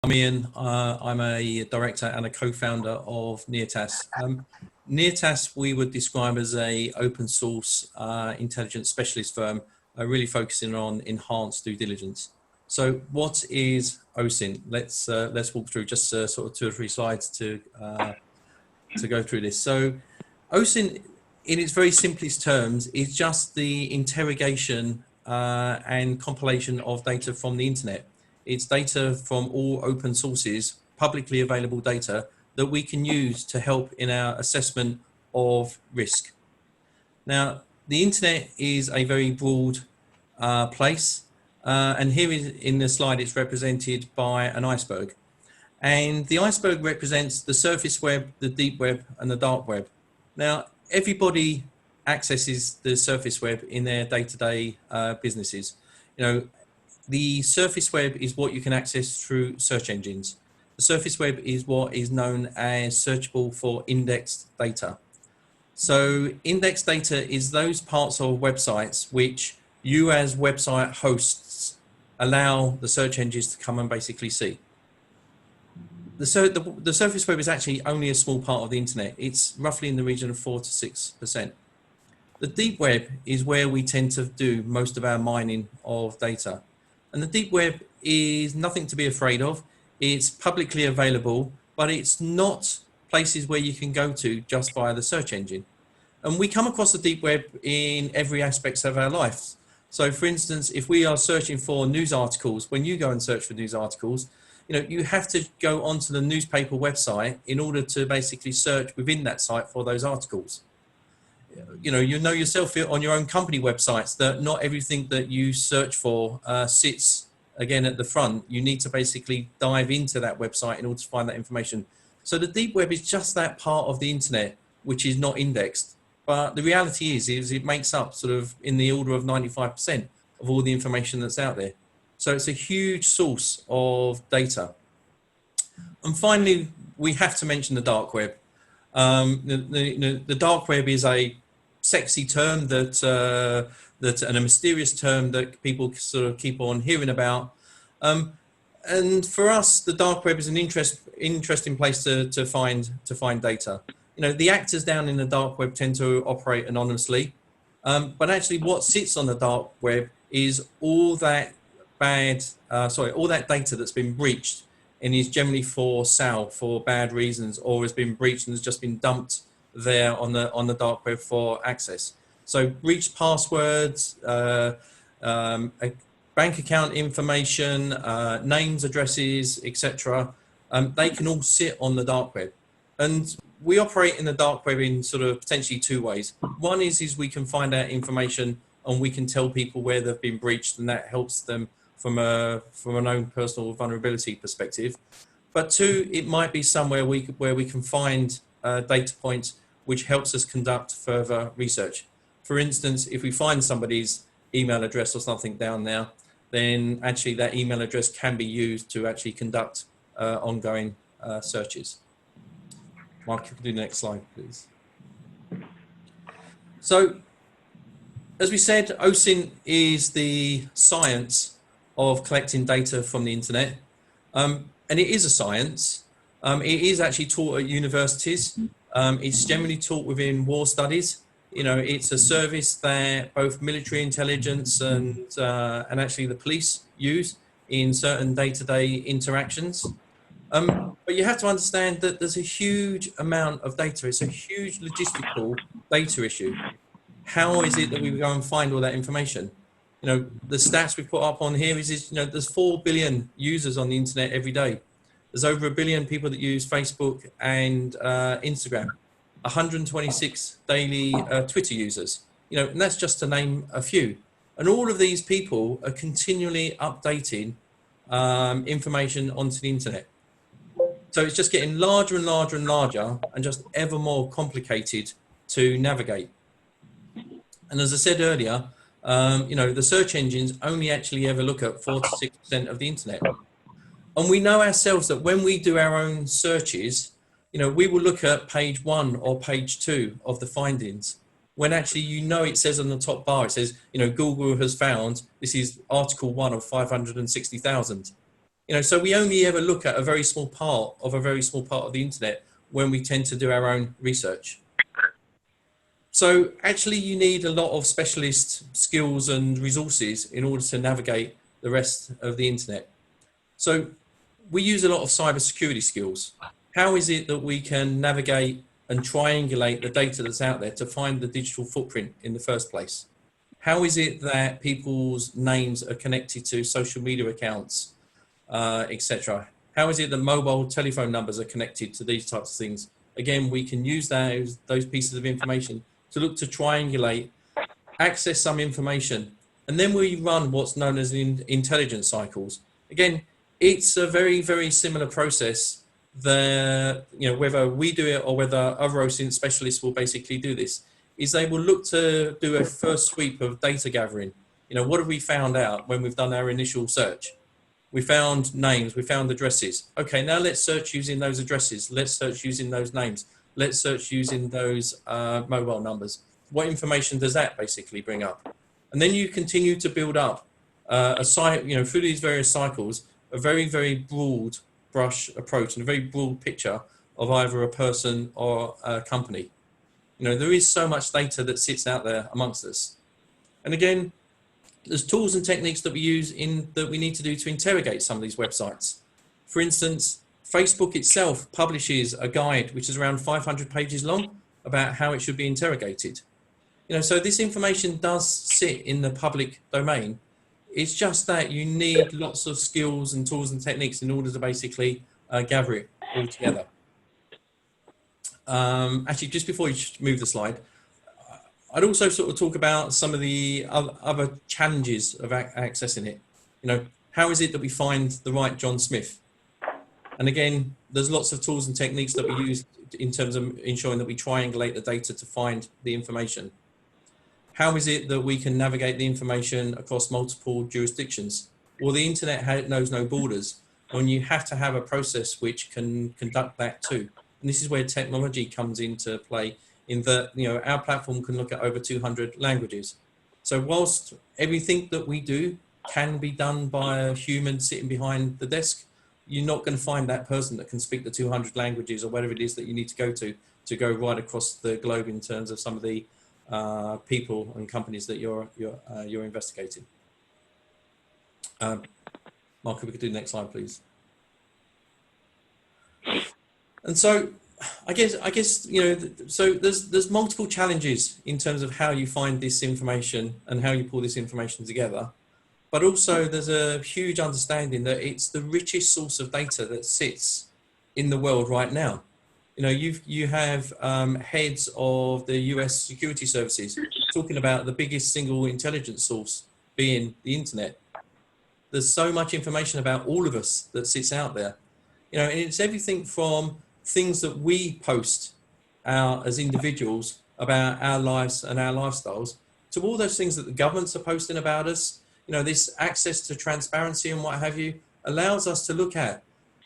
I'm Ian. I'm a director and a co-founder of Neotas. Neotas we would describe as a open source intelligence specialist firm, really focusing on enhanced due diligence. So what is OSINT? Let's walk through just sort of 2 or 3 slides to go through this. So OSINT, in its very simplest terms, is just the interrogation and compilation of data from the internet. It's data from all open sources, publicly available data that we can use to help in our assessment of risk. Now, the internet is a very broad place, and here in the slide it's represented by an iceberg. And the iceberg represents the surface web, the deep web, and the dark web. Now, everybody accesses the surface web in their day-to-day businesses. The surface web is what you can access through search engines. The surface web is what is known as searchable for indexed data. So indexed data is those parts of websites which you as website hosts allow the search engines to come and basically see. The surface web is actually only a small part of the internet. It's roughly in the region of 4 to 6%. The deep web is where we tend to do most of our mining of data. And the deep web is nothing to be afraid of. It's publicly available, but it's not places where you can go to just via the search engine. And we come across the deep web in every aspect of our lives. So for instance, if we are searching for news articles, when you go and search for news articles, you have to go onto the newspaper website in order to basically search within that site for those articles. You know yourself on your own company websites that not everything that you search for sits again at the front. You need to basically dive into that website in order to find that information. So the deep web is just that part of the internet which is not indexed. But the reality is it makes up sort of in the order of 95% of all the information that's out there. So it's a huge source of data. And finally, we have to mention the dark web. The dark web is a sexy term and a mysterious term that people sort of keep on hearing about. And for us, the dark web is an interesting place to find data. The actors down in the dark web tend to operate anonymously, but actually what sits on the dark web is all that all that data that's been breached and is generally for sale for bad reasons, or has been breached and has just been dumped there on the dark web for access. So breached passwords, bank account information, names, addresses, etc. They can all sit on the dark web. And we operate in the dark web in sort of potentially 2 ways. One is we can find out information and we can tell people where they've been breached, and that helps them from an own personal vulnerability perspective. But 2, it might be somewhere where we can find data points which helps us conduct further research. For instance, if we find somebody's email address or something down there, then actually that email address can be used to actually conduct ongoing searches. Mark, you can do the next slide, please. So, as we said, OSINT is the science of collecting data from the internet. And it is a science. It is actually taught at universities. It's generally taught within war studies. It's a service that both military intelligence and actually the police use in certain day-to-day interactions. But you have to understand that there's a huge amount of data. It's a huge logistical data issue. How is it that we go and find all that information? The stats we put up on here is there's 4 billion users on the internet every day. There's over 1 billion people that use Facebook and Instagram, 126 daily Twitter users, and that's just to name a few. And all of these people are continually updating information onto the internet. So it's just getting larger and larger and larger and just ever more complicated to navigate. And as I said earlier, the search engines only actually ever look at 4 to 6% of the internet. And we know ourselves that when we do our own searches, we will look at page 1 or page 2 of the findings, when actually, it says on the top bar, it says, Google has found, this is article 1 of 560,000. So we only ever look at a very small part of the internet when we tend to do our own research. So actually you need a lot of specialist skills and resources in order to navigate the rest of the internet. So we use a lot of cybersecurity skills. How is it that we can navigate and triangulate the data that's out there to find the digital footprint in the first place? How is it that people's names are connected to social media accounts, etc.? How is it that mobile telephone numbers are connected to these types of things? Again, we can use those pieces of information to look to triangulate, access some information, and then we run what's known as intelligence cycles. Again, it's a very, very similar process that, whether we do it or whether other OSINT specialists will basically do this, is they will look to do a first sweep of data gathering. What have we found out when we've done our initial search? We found names, we found addresses. Okay, now let's search using those addresses. Let's search using those names. Let's search using those mobile numbers. What information does that basically bring up? And then you continue to build up a site, through these various cycles, a very, very broad brush approach and a very broad picture of either a person or a company. There is so much data that sits out there amongst us. And again, there's tools and techniques that we use that we need to do to interrogate some of these websites. For instance, Facebook itself publishes a guide which is around 500 pages long about how it should be interrogated. So this information does sit in the public domain. It's just that you need lots of skills and tools and techniques in order to basically gather it all together. Actually, just before you move the slide, I'd also sort of talk about some of the other challenges of accessing it. How is it that we find the right John Smith? And again, there's lots of tools and techniques that we use in terms of ensuring that we triangulate the data to find the information. How is it that we can navigate the information across multiple jurisdictions? Well, the internet knows no borders, and you have to have a process which can conduct that too. And this is where technology comes into play, in that our platform can look at over 200 languages. So whilst everything that we do can be done by a human sitting behind the desk, you're not going to find that person that can speak the 200 languages or whatever it is that you need to go right across the globe in terms of some of the people and companies that you're investigating. Mark, if we could do the next slide, please. And so I guess so there's multiple challenges in terms of how you find this information and how you pull this information together, but also there's a huge understanding that it's the richest source of data that sits in the world right now. You have heads of the US security services talking about the biggest single intelligence source being the internet. There's so much information about all of us that sits out there, and it's everything from things that we post as individuals about our lives and our lifestyles, to all those things that the governments are posting about us. This access to transparency and what have you allows us to look at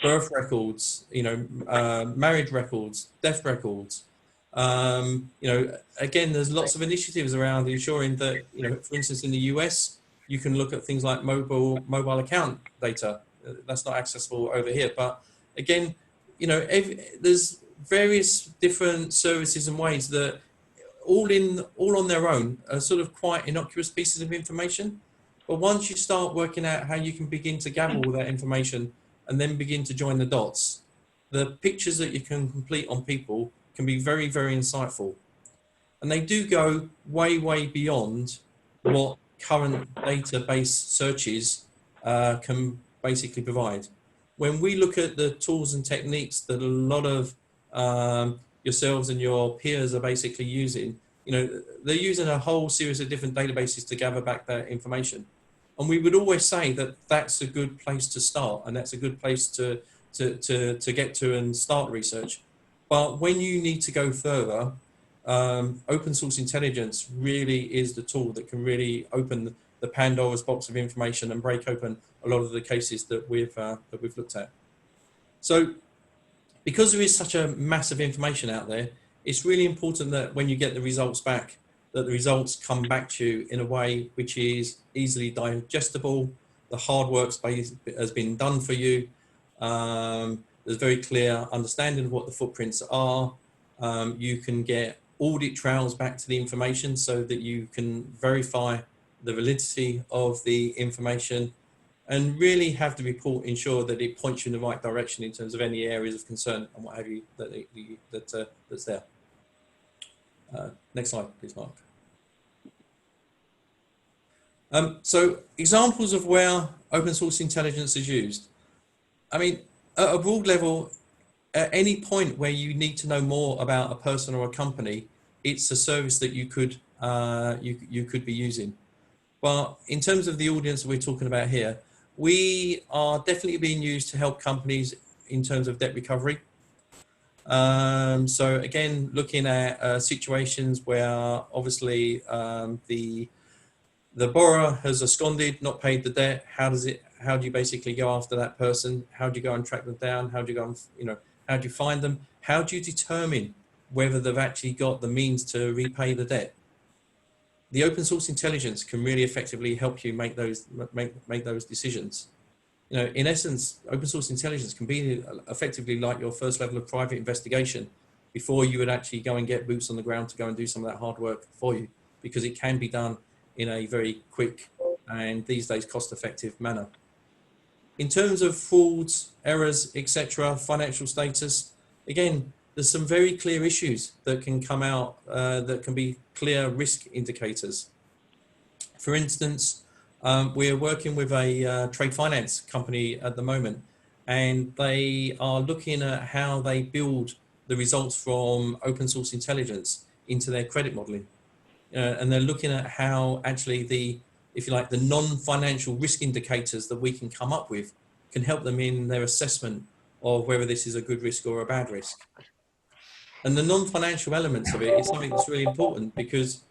birth records, marriage records, death records. Again, there's lots of initiatives around ensuring that, for instance, in the US, you can look at things like mobile account data. That's not accessible over here, but again, there's various different services and ways that all on their own are sort of quite innocuous pieces of information. But once you start working out how you can begin to gather all that information and then begin to join the dots, the pictures that you can complete on people can be very, very insightful. And they do go way, way beyond what current database searches can basically provide. When we look at the tools and techniques that a lot of yourselves and your peers are basically using, they're using a whole series of different databases to gather back that information. And we would always say that that's a good place to start, and that's a good place to get to and start research. But when you need to go further, open source intelligence really is the tool that can really open the Pandora's box of information and break open a lot of the cases that we've looked at. So because there is such a massive information out there, it's really important that when you get the results back, that the results come back to you in a way which is easily digestible, The hard work has been done for you. There's very clear understanding of what the footprints are. You can get audit trails back to the information so that you can verify the validity of the information, and really have the report ensure that it points you in the right direction in terms of any areas of concern and what have you that's there. Next slide, please, Mark. So examples of where open source intelligence is used. I mean, at a broad level, at any point where you need to know more about a person or a company, it's a service that you could you could be using. But in terms of the audience we're talking about here, we are definitely being used to help companies in terms of debt recovery. So again, looking at situations where obviously the borrower has absconded, not paid the debt. How do you basically go after that person? How do you go and track them down? How do you go and, how do you find them? How do you determine whether they've actually got the means to repay the debt? The open source intelligence can really effectively help you make those decisions. In essence, open source intelligence can be effectively like your first level of private investigation before you would actually go and get boots on the ground to go and do some of that hard work for you, because it can be done in a very quick and these days cost-effective manner. In terms of frauds, errors, etc., financial status, again, there's some very clear issues that can come out that can be clear risk indicators. For instance, we're working with a trade finance company at the moment, and they are looking at how they build the results from open source intelligence into their credit modeling. And they're looking at how actually the non-financial risk indicators that we can come up with can help them in their assessment of whether this is a good risk or a bad risk. And the non-financial elements of it is something that's really important, because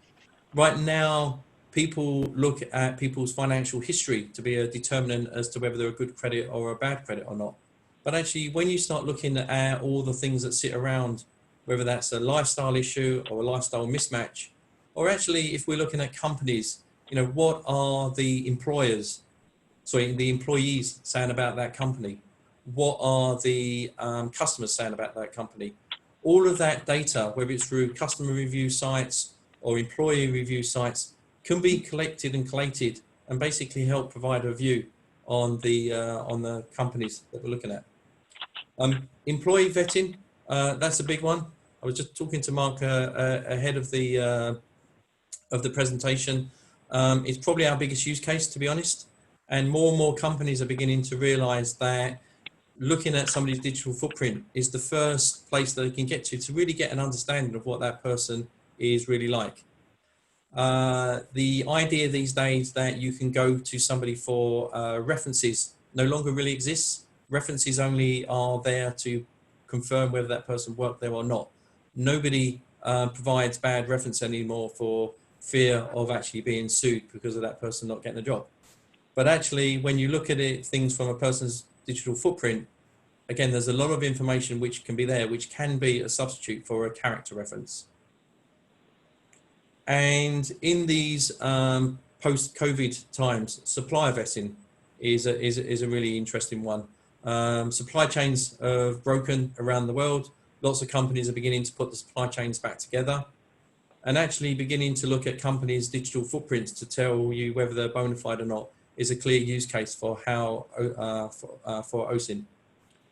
right now people look at people's financial history to be a determinant as to whether they're a good credit or a bad credit or not. But actually, when you start looking at all the things that sit around, whether that's a lifestyle issue or a lifestyle mismatch, or actually if we're looking at companies, what are the employees saying about that company? What are the customers saying about that company? All of that data, whether it's through customer review sites or employee review sites, can be collected and collated and basically help provide a view on the companies that we're looking at. Employee vetting, that's a big one. I was just talking to Mark ahead of the presentation. It's probably our biggest use case, to be honest. And more companies are beginning to realize that looking at somebody's digital footprint is the first place that they can get to really get an understanding of what that person is really like. The idea these days that you can go to somebody for references no longer really exists. References only are there to confirm whether that person worked there or not. Nobody provides bad reference anymore for fear of actually being sued because of that person not getting a job. But actually, when you look at it, things from a person's digital footprint, again, there's a lot of information which can be there, which can be a substitute for a character reference. And in these post-COVID times, supplier vetting is a really interesting one. Supply chains have broken around the world. Lots of companies are beginning to put the supply chains back together, and actually beginning to look at companies' digital footprints to tell you whether they're bona fide or not is a clear use case for how for OSINT.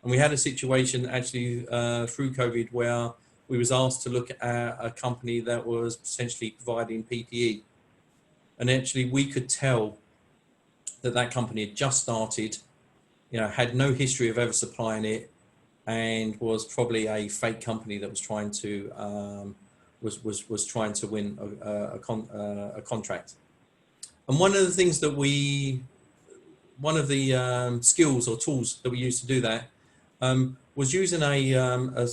And we had a situation actually through COVID where we was asked to look at a company that was potentially providing PPE, and actually we could tell that that company had just started, had no history of ever supplying it, and was probably a fake company that was trying to was trying to win a contract. And one of the things that one of the skills or tools that we used to do that was using a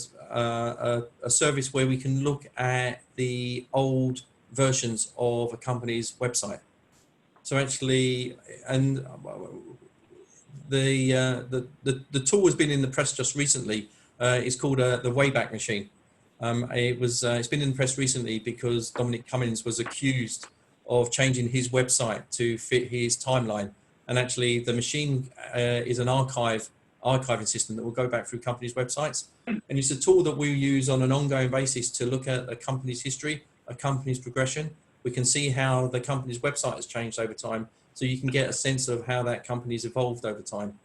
service where we can look at the old versions of a company's website. So actually, and the tool has been in the press just recently. It's called the Wayback Machine. It's been in the press recently because Dominic Cummings was accused of changing his website to fit his timeline And actually the machine is an archiving system that will go back through companies' websites. And it's a tool that we use on an ongoing basis to look at a company's history, a company's progression. We can see how the company's website has changed over time, so you can get a sense of how that company's evolved over time.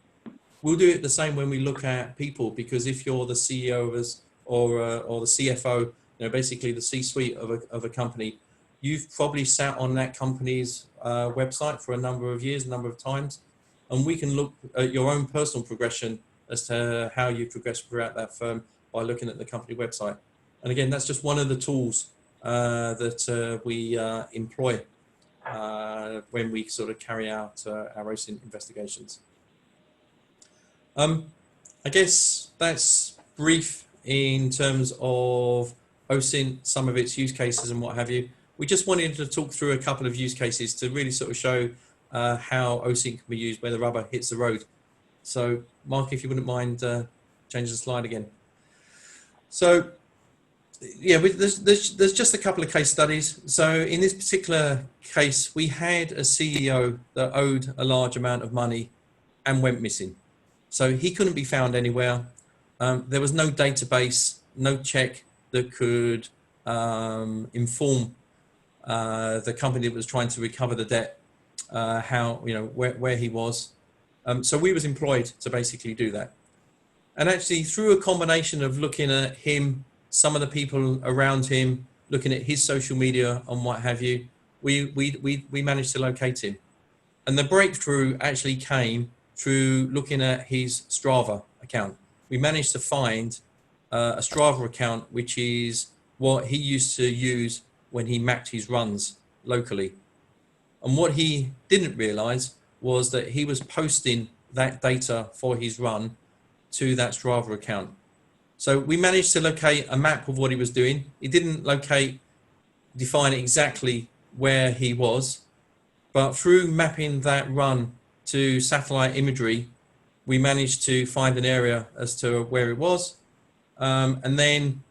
We'll do it the same when we look at people, because if you're the CEO of us or the CFO, basically the C-suite of a company, you've probably sat on that company's website for a number of years, a number of times, and we can look at your own personal progression as to how you progress throughout that firm by looking at the company website. And again, that's just one of the tools that we employ when we sort of carry out our OSINT investigations. I guess that's brief in terms of OSINT, some of its use cases and what have you. We just wanted to talk through a couple of use cases to really sort of show how OSINT can be used where the rubber hits the road. So Mark, if you wouldn't mind changing the slide again. So yeah, there's just a couple of case studies. So in this particular case, we had a CEO that owed a large amount of money and went missing. So he couldn't be found anywhere. There was no database, no check that could inform the company that was trying to recover the debt, where he was. So we was employed to basically do that. And actually through a combination of looking at him, some of the people around him, looking at his social media and what have you, we managed to locate him. And the breakthrough actually came through looking at his Strava account. We managed to find a Strava account, which is what he used to use when he mapped his runs locally. And what he didn't realize was that he was posting that data for his run to that Strava account. So we managed to locate a map of what he was doing. He didn't define exactly where he was, but through mapping that run to satellite imagery, we managed to find an area as to where it was. And then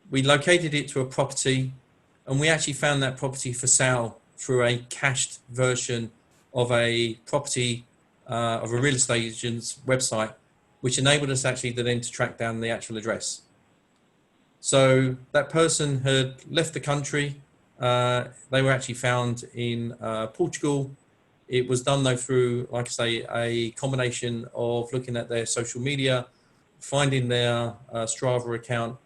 we located it to a property, and we actually found that property for sale through a cached version of a property, of a real estate agent's website, which enabled us actually to then track down the actual address. So that person had left the country. They were actually found in Portugal. It was done though through, like I say, a combination of looking at their social media, finding their Strava account,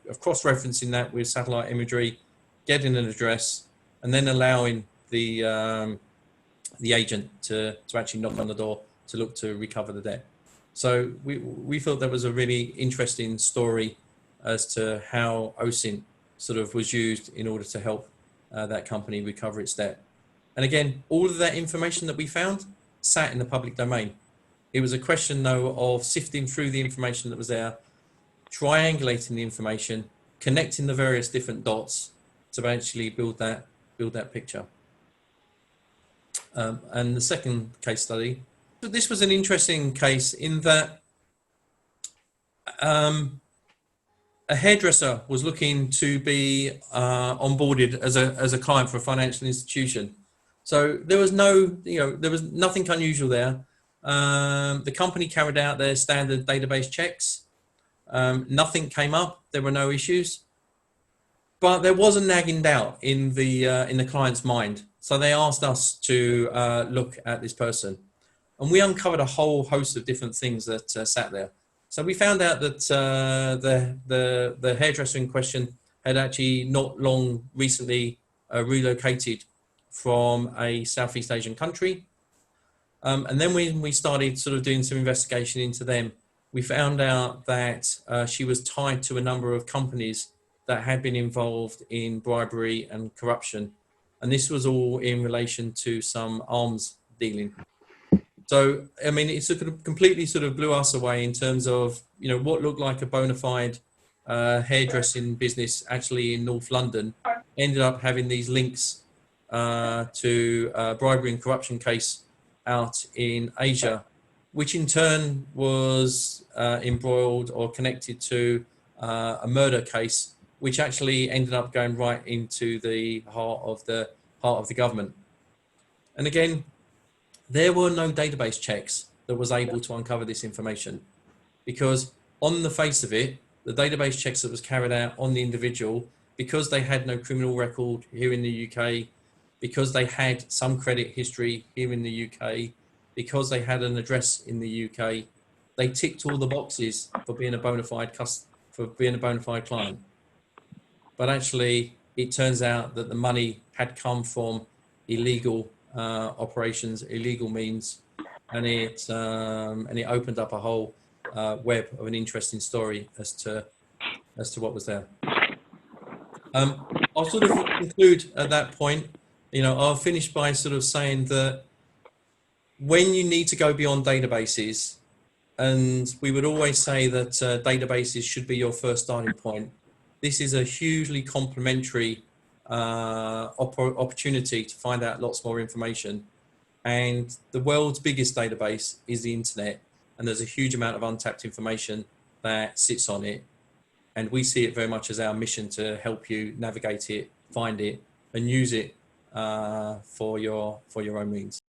of cross-referencing that with satellite imagery, getting an address, and then allowing the agent to actually knock on the door to look to recover the debt. So we thought that was a really interesting story as to how OSINT sort of was used in order to help that company recover its debt. And again, all of that information that we found sat in the public domain. It was a question though of sifting through the information that was there, triangulating the information, connecting the various different dots to actually build that picture. And the second case study, this was an interesting case in that a hairdresser was looking to be onboarded as a client for a financial institution. So there was there was nothing unusual there. The company carried out their standard database checks. Nothing came up. There were no issues, but there was a nagging doubt in the client's mind. So they asked us to look at this person, and we uncovered a whole host of different things that sat there. So we found out that the hairdresser in question had actually not long recently relocated from a Southeast Asian country. And then when we started sort of doing some investigation into them, we found out that she was tied to a number of companies that had been involved in bribery and corruption. And this was all in relation to some arms dealing. So, I mean, it sort of completely sort of blew us away in terms of, what looked like a bona fide hairdressing business actually in North London ended up having these links to a bribery and corruption case out in Asia, which in turn was embroiled or connected to a murder case, which actually ended up going right into the heart of the government. And again, there were no database checks that was able to uncover this information, because on the face of it, the database checks that was carried out on the individual, because they had no criminal record here in the UK, because they had some credit history here in the UK, because they had an address in the UK, they ticked all the boxes for being a bona fide client. But actually, it turns out that the money had come from illegal operations, illegal means, and it opened up a whole web of an interesting story as to what was there. I'll sort of conclude at that point. I'll finish by sort of saying that when you need to go beyond databases, and we would always say that databases should be your first starting point, this is a hugely complementary opportunity to find out lots more information. And the world's biggest database is the internet, and there's a huge amount of untapped information that sits on it. And we see it very much as our mission to help you navigate it, find it, and use it for your own means.